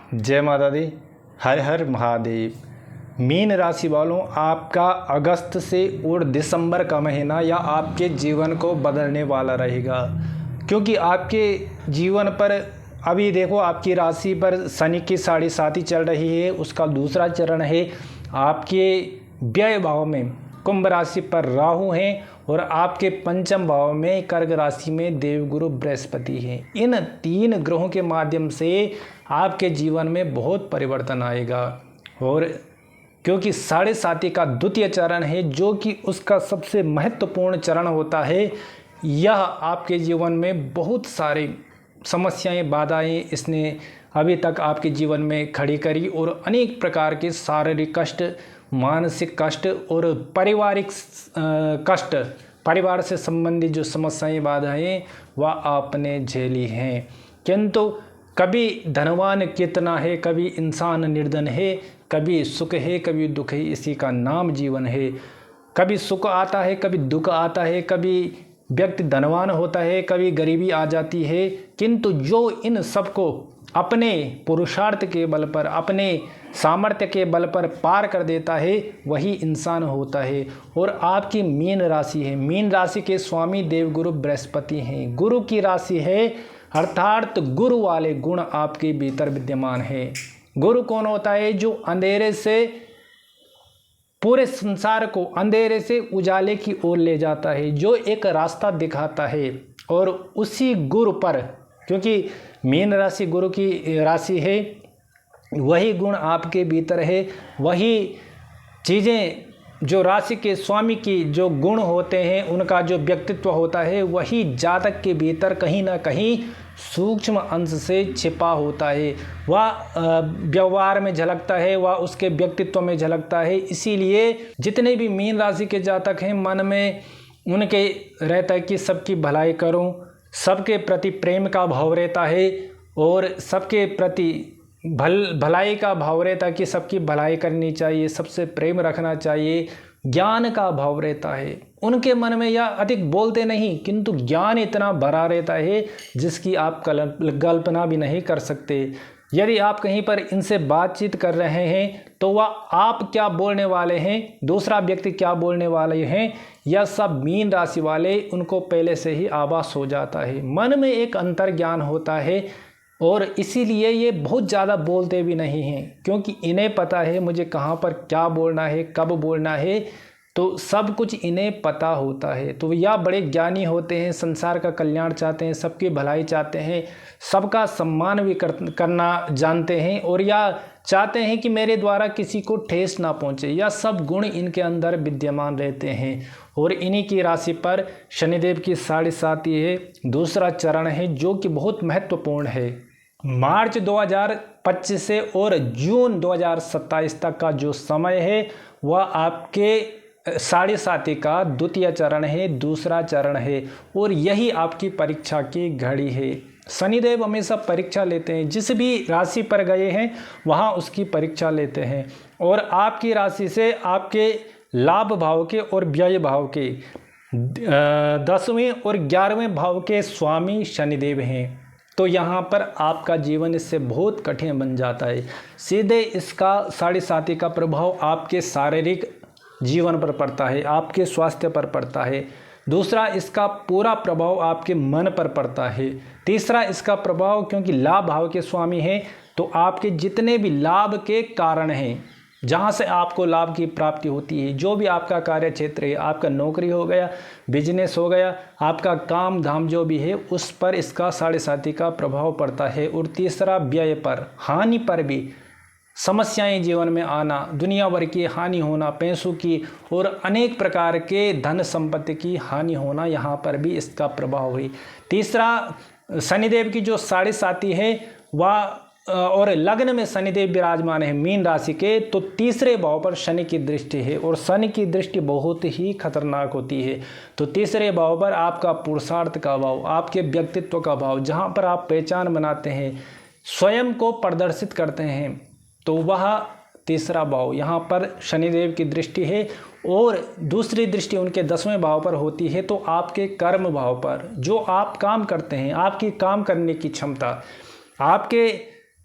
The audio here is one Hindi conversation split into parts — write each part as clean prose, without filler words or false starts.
जय माता दी। हर हर महादेव। मीन राशि वालों, आपका अगस्त से और दिसंबर का महीना या आपके जीवन को बदलने वाला रहेगा, क्योंकि आपके जीवन पर अभी देखो आपकी राशि पर शनि की 7.5 चल रही है। उसका दूसरा चरण है। आपके व्यय भाव में कुंभ राशि पर राहु हैं और आपके पंचम भाव में कर्क राशि में देवगुरु बृहस्पति हैं। इन 3 ग्रहों के माध्यम से आपके जीवन में बहुत परिवर्तन आएगा। और क्योंकि 7.5 का द्वितीय चरण है, जो कि उसका सबसे महत्वपूर्ण चरण होता है, यह आपके जीवन में बहुत सारे समस्याएं, बाधाएं इसने अभी तक आपके जीवन में खड़ी करी और अनेक प्रकार के शारीरिक कष्ट, मानसिक कष्ट और पारिवारिक कष्ट, परिवार से संबंधित जो समस्याएं, बाधाएं वह आपने झेली हैं। किंतु कभी धनवान कितना है, कभी इंसान निर्धन है, कभी सुख है, कभी दुख है, इसी का नाम जीवन है। कभी सुख आता है, कभी दुख आता है, कभी व्यक्ति धनवान होता है, कभी गरीबी आ जाती है। किंतु जो इन सबको अपने पुरुषार्थ के बल पर, अपने सामर्थ्य के बल पर पार कर देता है, वही इंसान होता है। और आपकी मीन राशि है। मीन राशि के स्वामी देवगुरु बृहस्पति हैं। गुरु की राशि है, अर्थात गुरु वाले गुण आपके भीतर विद्यमान है। गुरु कौन होता है? जो अंधेरे से, पूरे संसार को अंधेरे से उजाले की ओर ले जाता है, जो एक रास्ता दिखाता है। और उसी गुरु पर, क्योंकि मीन राशि गुरु की राशि है, वही गुण आपके भीतर है, वही चीज़ें जो राशि के स्वामी की जो गुण होते हैं, उनका जो व्यक्तित्व होता है, वही जातक के भीतर कहीं ना कहीं सूक्ष्म अंश से छिपा होता है। वह व्यवहार में झलकता है, वह उसके व्यक्तित्व में झलकता है। इसीलिए जितने भी मीन राशि के जातक हैं, मन में उनके रहता है कि सबकी भलाई करूं, सबके प्रति प्रेम का भाव रहता है और सबके प्रति भलाई का भाव रहता है कि सबकी भलाई करनी चाहिए, सबसे प्रेम रखना चाहिए। ज्ञान का भाव रहता है उनके मन में। या अधिक बोलते नहीं, किंतु ज्ञान इतना भरा रहता है जिसकी आप कल्पना भी नहीं कर सकते। यदि आप कहीं पर इनसे बातचीत कर रहे हैं तो वह आप क्या बोलने वाले हैं, दूसरा व्यक्ति क्या बोलने वाले हैं, यह सब मीन राशि वाले उनको पहले से ही आभास हो जाता है। मन में एक अंतर ज्ञान होता है और इसीलिए ये बहुत ज़्यादा बोलते भी नहीं हैं, क्योंकि इन्हें पता है मुझे कहाँ पर क्या बोलना है, कब बोलना है, तो सब कुछ इन्हें पता होता है। तो यह बड़े ज्ञानी होते हैं, संसार का कल्याण चाहते हैं, सबकी भलाई चाहते हैं, सबका सम्मान भी करना जानते हैं और यह चाहते हैं कि मेरे द्वारा किसी को ठेस ना पहुँचे। यह सब गुण इनके अंदर विद्यमान रहते हैं। और इन्हीं की राशि पर शनिदेव की 7.5 है, दूसरा चरण है, जो कि बहुत महत्वपूर्ण है। मार्च 2025 से और जून 2027 तक का जो समय है, वह आपके 7.5 का द्वितीय चरण है, दूसरा चरण है। और यही आपकी परीक्षा की घड़ी है। शनिदेव हमेशा परीक्षा लेते हैं, जिस भी राशि पर गए हैं वहाँ उसकी परीक्षा लेते हैं। और आपकी राशि से आपके लाभ भाव के और व्यय भाव के 10वें और 11वें भाव के स्वामी शनिदेव हैं। तो यहाँ पर आपका जीवन इससे बहुत कठिन बन जाता है। सीधे इसका 7.5 का प्रभाव आपके शारीरिक जीवन पर पड़ता है, आपके स्वास्थ्य पर पड़ता है। दूसरा, इसका पूरा प्रभाव आपके मन पर पड़ता है। तीसरा, इसका प्रभाव क्योंकि लाभ भाव के स्वामी हैं, तो आपके जितने भी लाभ के कारण हैं, जहाँ से आपको लाभ की प्राप्ति होती है, जो भी आपका कार्य क्षेत्र है, आपका नौकरी हो गया, बिजनेस हो गया, आपका काम धाम जो भी है, उस पर इसका 7.5 का प्रभाव पड़ता है। और तीसरा, व्यय पर, हानि पर भी, समस्याएं जीवन में आना, दुनिया भर की हानि होना, पैसों की और अनेक प्रकार के धन संपत्ति की हानि होना, यहाँ पर भी इसका प्रभाव हुई। तीसरा, शनिदेव की जो 7.5 है वह, और लग्न में शनिदेव विराजमान है मीन राशि के, तो तीसरे भाव पर शनि की दृष्टि है। और शनि की दृष्टि बहुत ही खतरनाक होती है। तो तीसरे भाव पर आपका पुरुषार्थ का भाव, आपके व्यक्तित्व का भाव, जहाँ पर आप पहचान बनाते हैं, स्वयं को प्रदर्शित करते हैं, तो वह तीसरा भाव, यहाँ पर शनिदेव की दृष्टि है। और दूसरी दृष्टि उनके 10वें भाव पर होती है, तो आपके कर्म भाव पर, जो आप काम करते हैं, आपकी काम करने की क्षमता, आपके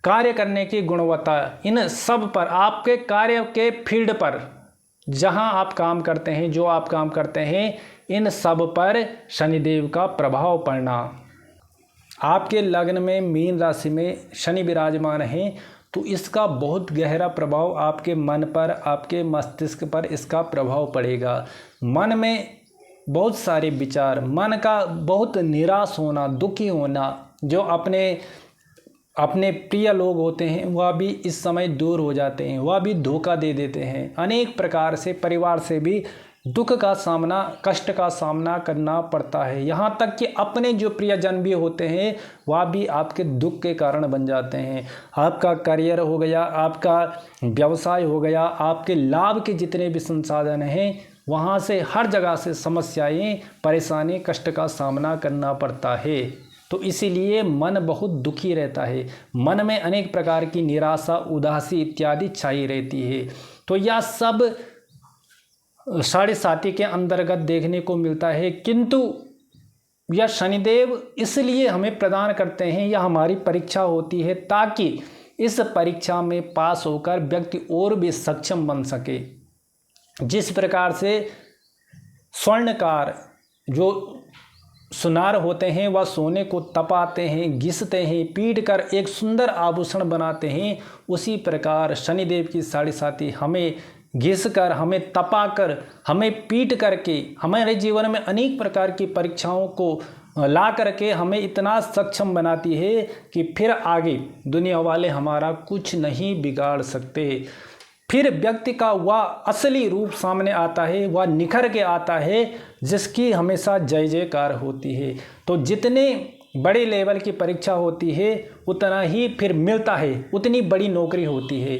कार्य करने की गुणवत्ता, इन सब पर, आपके कार्य के फील्ड पर, जहां आप काम करते हैं, जो आप काम करते हैं, इन सब पर शनिदेव का प्रभाव पड़ना। आपके लग्न में मीन राशि में शनि विराजमान है तो इसका बहुत गहरा प्रभाव आपके मन पर, आपके मस्तिष्क पर इसका प्रभाव पड़ेगा। मन में बहुत सारे विचार, मन का बहुत निराश होना, दुखी होना, जो अपने प्रिय लोग होते हैं वह भी इस समय दूर हो जाते हैं, वह भी धोखा दे देते हैं। अनेक प्रकार से परिवार से भी दुख का सामना, कष्ट का सामना करना पड़ता है। यहाँ तक कि अपने जो प्रियजन भी होते हैं वह भी आपके दुख के कारण बन जाते हैं। आपका करियर हो गया, आपका व्यवसाय हो गया, आपके लाभ के जितने भी संसाधन हैं, वहाँ से हर जगह से समस्याएं, परेशानी, कष्ट का सामना करना पड़ता है। तो इसीलिए मन बहुत दुखी रहता है, मन में अनेक प्रकार की निराशा, उदासी इत्यादि छाई रहती है। तो यह सब साढ़े साथी के अंतर्गत देखने को मिलता है, किंतु यह शनिदेव इसलिए हमें प्रदान करते हैं, यह हमारी परीक्षा होती है ताकि इस परीक्षा में पास होकर व्यक्ति और भी सक्षम बन सके। जिस प्रकार से स्वर्णकार जो सुनार होते हैं वह सोने को तपाते हैं, घिसते हैं, पीट कर एक सुंदर आभूषण बनाते हैं, उसी प्रकार शनिदेव की साढ़े साथी हमें घिस कर, हमें तपा कर, हमें पीट करके हमारे जीवन में अनेक प्रकार की परीक्षाओं को ला करके हमें इतना सक्षम बनाती है कि फिर आगे दुनिया वाले हमारा कुछ नहीं बिगाड़ सकते। फिर व्यक्ति का वह असली रूप सामने आता है, वह निखर के आता है, जिसकी हमेशा जय जयकार होती है। तो जितने बड़े लेवल की परीक्षा होती है उतना ही फिर मिलता है, उतनी बड़ी नौकरी होती है।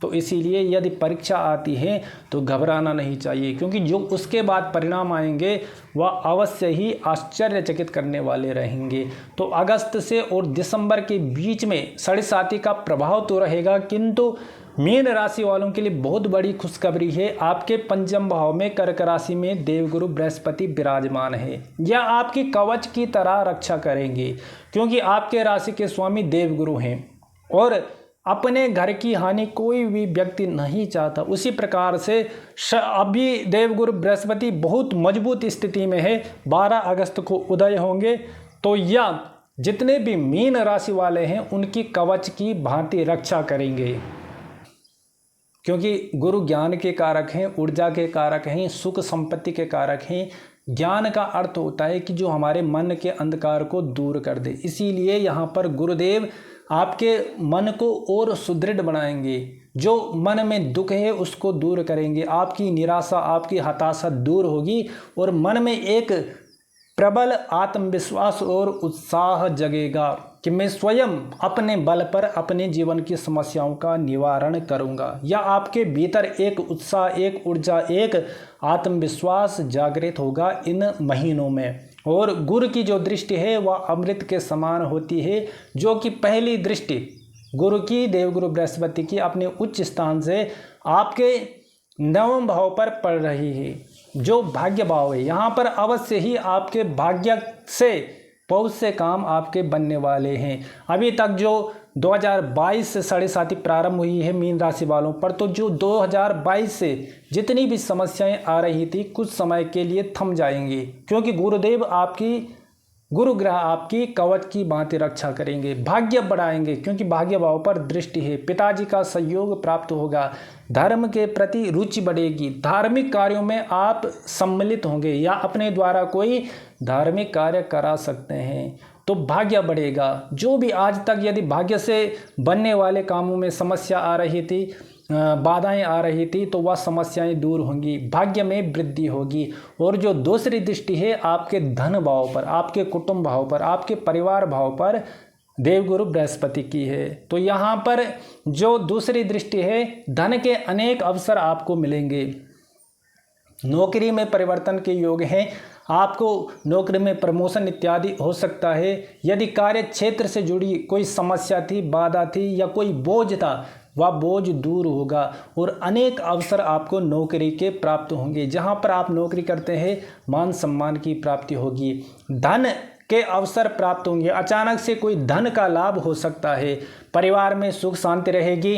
तो इसीलिए यदि परीक्षा आती है तो घबराना नहीं चाहिए, क्योंकि जो उसके बाद परिणाम आएंगे वह अवश्य ही आश्चर्यचकित करने वाले रहेंगे। तो अगस्त से और दिसंबर के बीच में साढ़े साथी का प्रभाव तो रहेगा, किंतु मीन राशि वालों के लिए बहुत बड़ी खुशखबरी है। आपके पंचम भाव में कर्क राशि में देवगुरु बृहस्पति विराजमान है। यह आपकी कवच की तरह रक्षा करेंगे, क्योंकि आपके राशि के स्वामी देवगुरु हैं और अपने घर की हानि कोई भी व्यक्ति नहीं चाहता। उसी प्रकार से अभी देवगुरु बृहस्पति बहुत मजबूत स्थिति में है, 12 अगस्त को उदय होंगे। तो यह जितने भी मीन राशि वाले हैं उनकी कवच की भांति रक्षा करेंगे, क्योंकि गुरु ज्ञान के कारक हैं, ऊर्जा के कारक हैं, सुख संपत्ति के कारक हैं। ज्ञान का अर्थ होता है कि जो हमारे मन के अंधकार को दूर कर दे। इसीलिए यहाँ पर गुरुदेव आपके मन को और सुदृढ़ बनाएंगे, जो मन में दुख है उसको दूर करेंगे, आपकी निराशा, आपकी हताशा दूर होगी और मन में एक प्रबल आत्मविश्वास और उत्साह जगेगा कि मैं स्वयं अपने बल पर अपने जीवन की समस्याओं का निवारण करूंगा। या आपके भीतर एक उत्साह, एक ऊर्जा, एक आत्मविश्वास जागृत होगा इन महीनों में। और गुरु की जो दृष्टि है वह अमृत के समान होती है, जो कि पहली दृष्टि गुरु की, देवगुरु बृहस्पति की अपने उच्च स्थान से आपके नवम भाव पर पड़ रही है, जो भाग्य भाव है। यहाँ पर अवश्य ही आपके भाग्य से बहुत से काम आपके बनने वाले हैं। अभी तक जो 2022 से साढ़े साथी प्रारंभ हुई है मीन राशि वालों पर, तो जो 2022 से जितनी भी समस्याएं आ रही थी कुछ समय के लिए थम जाएंगी, क्योंकि गुरुदेव आपकी, गुरु ग्रह आपकी कवच की भांति रक्षा करेंगे, भाग्य बढ़ाएंगे, क्योंकि भाग्य भाव पर दृष्टि है। पिताजी का सहयोग प्राप्त होगा, धर्म के प्रति रुचि बढ़ेगी, धार्मिक कार्यों में आप सम्मिलित होंगे या अपने द्वारा कोई धार्मिक कार्य करा सकते हैं, तो भाग्य बढ़ेगा। जो भी आज तक यदि भाग्य से बनने वाले कामों में समस्या आ रही थी, बाधाएं आ रही थी, तो वह समस्याएं दूर होंगी, भाग्य में वृद्धि होगी। और जो दूसरी दृष्टि है आपके धन भाव पर, आपके कुटुंब भाव पर, आपके परिवार भाव पर देवगुरु बृहस्पति की है। तो यहाँ पर जो दूसरी दृष्टि है, धन के अनेक अवसर आपको मिलेंगे, नौकरी में परिवर्तन के योग हैं, आपको नौकरी में प्रमोशन इत्यादि हो सकता है। यदि कार्य क्षेत्र से जुड़ी कोई समस्या थी, बाधा थी या कोई बोझ था, वह बोझ दूर होगा और अनेक अवसर आपको नौकरी के प्राप्त होंगे। जहां पर आप नौकरी करते हैं मान सम्मान की प्राप्ति होगी। धन के अवसर प्राप्त होंगे। अचानक से कोई धन का लाभ हो सकता है। परिवार में सुख शांति रहेगी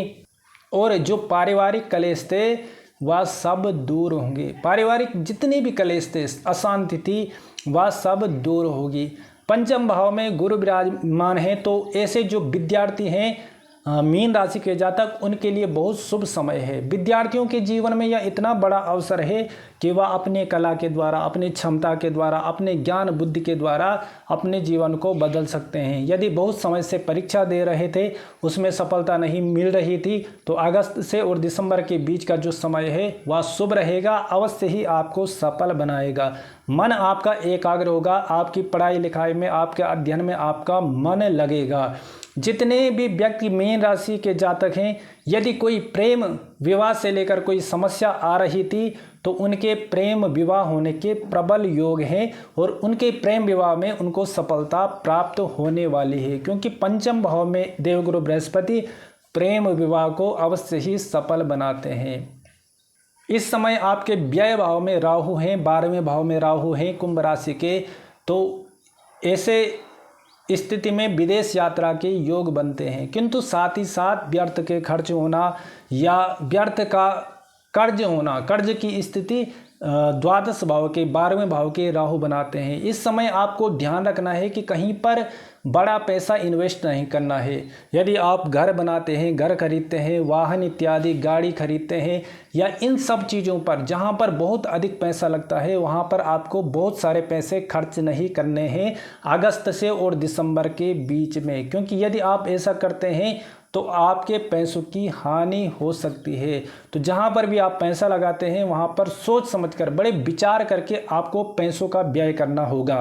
और जो पारिवारिक कलेश थे वह सब दूर होंगे। पारिवारिक जितने भी कलेश थे, अशांति थी, वह सब दूर होगी। पंचम भाव में गुरु विराजमान है, तो ऐसे जो विद्यार्थी हैं मीन राशि के जातक, उनके लिए बहुत शुभ समय है। विद्यार्थियों के जीवन में यह इतना बड़ा अवसर है कि वह अपने कला के द्वारा, अपनी क्षमता के द्वारा, अपने ज्ञान बुद्धि के द्वारा अपने जीवन को बदल सकते हैं। यदि बहुत समय से परीक्षा दे रहे थे, उसमें सफलता नहीं मिल रही थी, तो अगस्त से और दिसंबर के बीच का जो समय है वह शुभ रहेगा, अवश्य ही आपको सफल बनाएगा। मन आपका एकाग्र होगा, आपकी पढ़ाई लिखाई में, आपके अध्ययन में आपका मन लगेगा। जितने भी व्यक्ति मीन राशि के जातक हैं, यदि कोई प्रेम विवाह से लेकर कोई समस्या आ रही थी, तो उनके प्रेम विवाह होने के प्रबल योग हैं और उनके प्रेम विवाह में उनको सफलता प्राप्त होने वाली है, क्योंकि पंचम भाव में देवगुरु बृहस्पति प्रेम विवाह को अवश्य ही सफल बनाते हैं। इस समय आपके व्यय भाव में राहु हैं, 12वें भाव में राहु हैं कुंभ राशि के, तो ऐसे स्थिति में विदेश यात्रा के योग बनते हैं, किंतु साथ ही साथ व्यर्थ के खर्च होना या व्यर्थ का कर्ज होना, कर्ज की स्थिति द्वादश भाव के 12वें भाव के राहु बनाते हैं। इस समय आपको ध्यान रखना है कि कहीं पर बड़ा पैसा इन्वेस्ट नहीं करना है। यदि आप घर बनाते हैं, घर खरीदते हैं, वाहन इत्यादि गाड़ी खरीदते हैं, या इन सब चीज़ों पर जहां पर बहुत अधिक पैसा लगता है, वहां पर आपको बहुत सारे पैसे खर्च नहीं करने हैं अगस्त से और दिसंबर के बीच में, क्योंकि यदि आप ऐसा करते हैं तो आपके पैसों की हानि हो सकती है। तो जहां पर भी आप पैसा लगाते हैं वहां पर सोच समझकर, बड़े विचार करके आपको पैसों का व्यय करना होगा।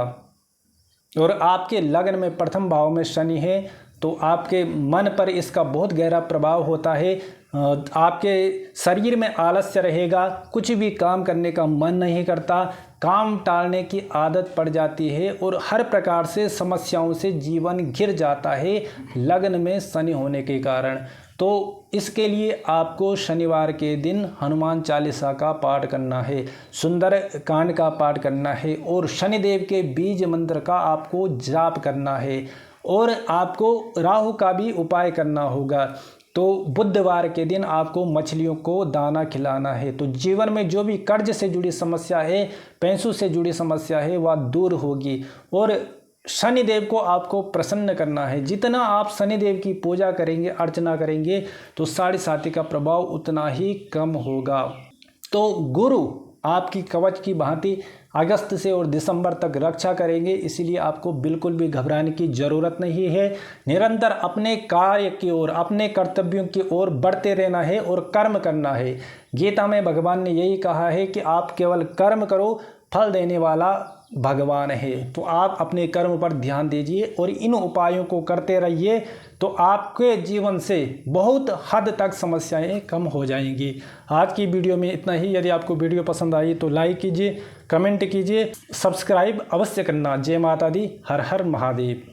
और आपके लग्न में प्रथम भाव में शनि है, तो आपके मन पर इसका बहुत गहरा प्रभाव होता है। आपके शरीर में आलस्य रहेगा, कुछ भी काम करने का मन नहीं करता, काम टालने की आदत पड़ जाती है और हर प्रकार से समस्याओं से जीवन घिर जाता है लग्न में शनि होने के कारण। तो इसके लिए आपको शनिवार के दिन हनुमान चालीसा का पाठ करना है, सुंदर कांड का पाठ करना है और शनिदेव के बीज मंत्र का आपको जाप करना है और आपको राहु का भी उपाय करना होगा। तो बुधवार के दिन आपको मछलियों को दाना खिलाना है। तो जीवन में जो भी कर्ज से जुड़ी समस्या है, पैसों से जुड़ी समस्या है, वह दूर होगी और शनिदेव को आपको प्रसन्न करना है। जितना आप शनिदेव की पूजा करेंगे, अर्चना करेंगे, तो 7.5 का प्रभाव उतना ही कम होगा। तो गुरु आपकी कवच की भांति अगस्त से और दिसंबर तक रक्षा करेंगे, इसीलिए आपको बिल्कुल भी घबराने की ज़रूरत नहीं है। निरंतर अपने कार्य की ओर, अपने कर्तव्यों की ओर बढ़ते रहना है और कर्म करना है। गीता में भगवान ने यही कहा है कि आप केवल कर्म करो, फल देने वाला भगवान है। तो आप अपने कर्म पर ध्यान दीजिए और इन उपायों को करते रहिए, तो आपके जीवन से बहुत हद तक समस्याएं कम हो जाएंगी। आज की वीडियो में इतना ही। यदि आपको वीडियो पसंद आई तो लाइक कीजिए, कमेंट कीजिए, सब्सक्राइब अवश्य करना। जय माता दी, हर हर महादेव।